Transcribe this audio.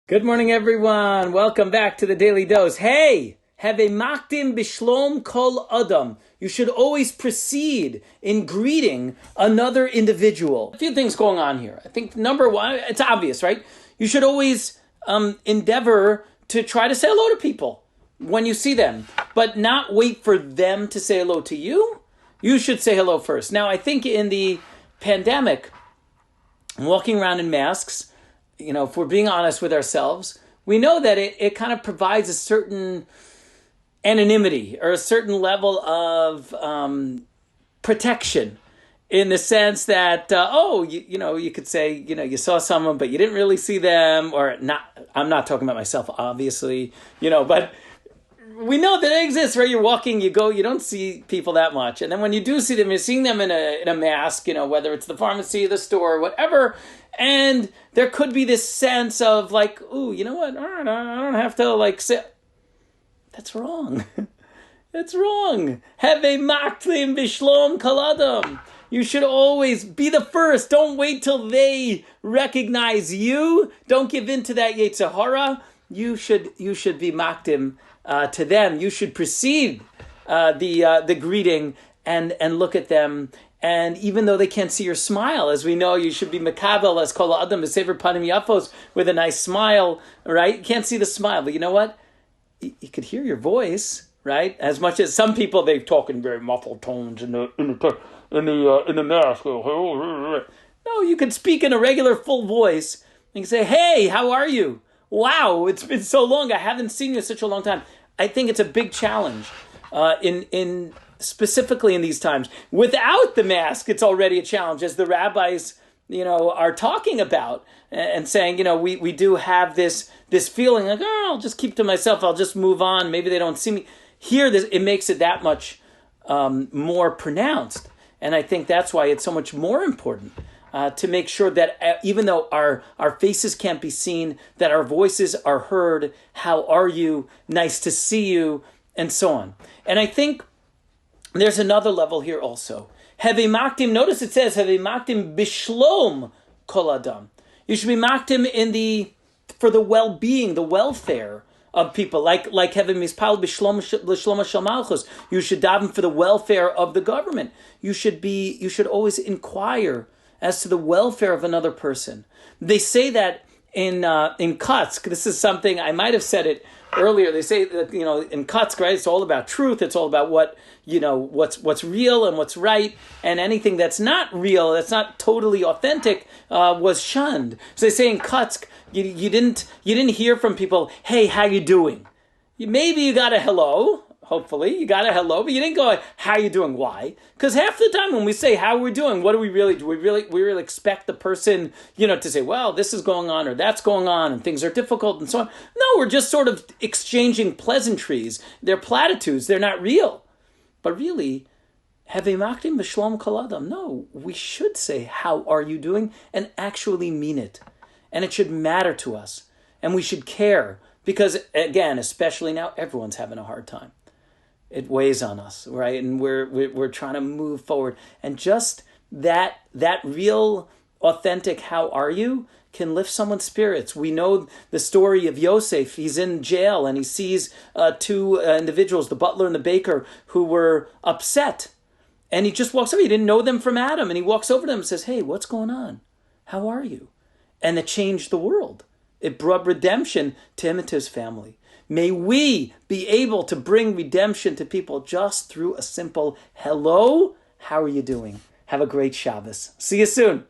Good morning, everyone. Welcome back to the Daily Dose. Hey, have a makdim bishlom kol adam. You should always proceed in greeting another individual. A few things going on here. I think number one, it's obvious, right? You should always endeavor to try to say hello to people when you see them, but not wait for them to say hello to you. You should say hello first. Now, I think in the pandemic, walking around in masks, if we're being honest with ourselves, we know that it kind of provides a certain anonymity or a certain level of protection in the sense that, you could say, you saw someone, but you didn't really see them, or not. I'm not talking about myself, obviously, but we know that it exists, right? You're walking, you go, you don't see people that much. And then when you do see them, you're seeing them in a mask, whether it's the pharmacy, the store, whatever. And there could be this sense of like, ooh, you know what? I don't have to sit. That's wrong. That's wrong. Have a makdim bishlom kol adam. You should always be the first. Don't wait till they recognize you. Don't give in to that yetzer hara. You should be makdim to them. You should precede the greeting and look at them. And even though they can't see your smile, as we know, you should be mekabel as kol adam b'sever panim yafos, with a nice smile, right? You can't see the smile, but you know what? You could hear your voice, right? As much as some people, they talk in very muffled tones in the mask. No, you can speak in a regular full voice. You can say, "Hey, how are you? Wow, it's been so long. I haven't seen you in such a long time." I think it's a big challenge in specifically in these times. Without the mask, it's already a challenge, as the rabbis, are talking about and saying, we do have this feeling like, I'll just keep to myself. I'll just move on. Maybe they don't see me. Here, it makes it that much more pronounced. And I think that's why it's so much more important to make sure that even though our faces can't be seen, that our voices are heard. How are you? Nice to see you, and so on. And I think there's another level here also. Have a makdim, notice it says, have a makdim bishlom kol adam. You should be makdim for the well-being, the welfare of people, like have a mispal bishlom shel malchus. You should daven for the welfare of the government. You should always inquire as to the welfare of another person. They say that in Kutsk. This is something, I might have said it earlier. They say that, in Kutsk, right, it's all about truth. It's all about what's real and what's right. And anything that's not real, that's not totally authentic, was shunned. So they say in Kutsk, you didn't hear from people, "Hey, how you doing?" Maybe you got a hello. Hopefully, you got a hello, but you didn't go, "How you doing?" Why? Because half the time when we say how we're doing, what do we really do? We really expect the person, to say, "Well, this is going on or that's going on and things are difficult and so on." No, we're just sort of exchanging pleasantries. They're platitudes. They're not real. But really, have a makdim b'shlom kol adam. No, we should say, "How are you doing?" and actually mean it. And it should matter to us. And we should care. Because, again, especially now, everyone's having a hard time. It weighs on us, right? And we're trying to move forward. And just that real, authentic "how are you" can lift someone's spirits. We know the story of Yosef. He's in jail and he sees two individuals, the butler and the baker, who were upset. And he just walks over. He didn't know them from Adam. And he walks over to them and says, "Hey, what's going on? How are you?" And it changed the world. It brought redemption to him and to his family. May we be able to bring redemption to people just through a simple "hello, how are you doing?" Have a great Shabbos. See you soon.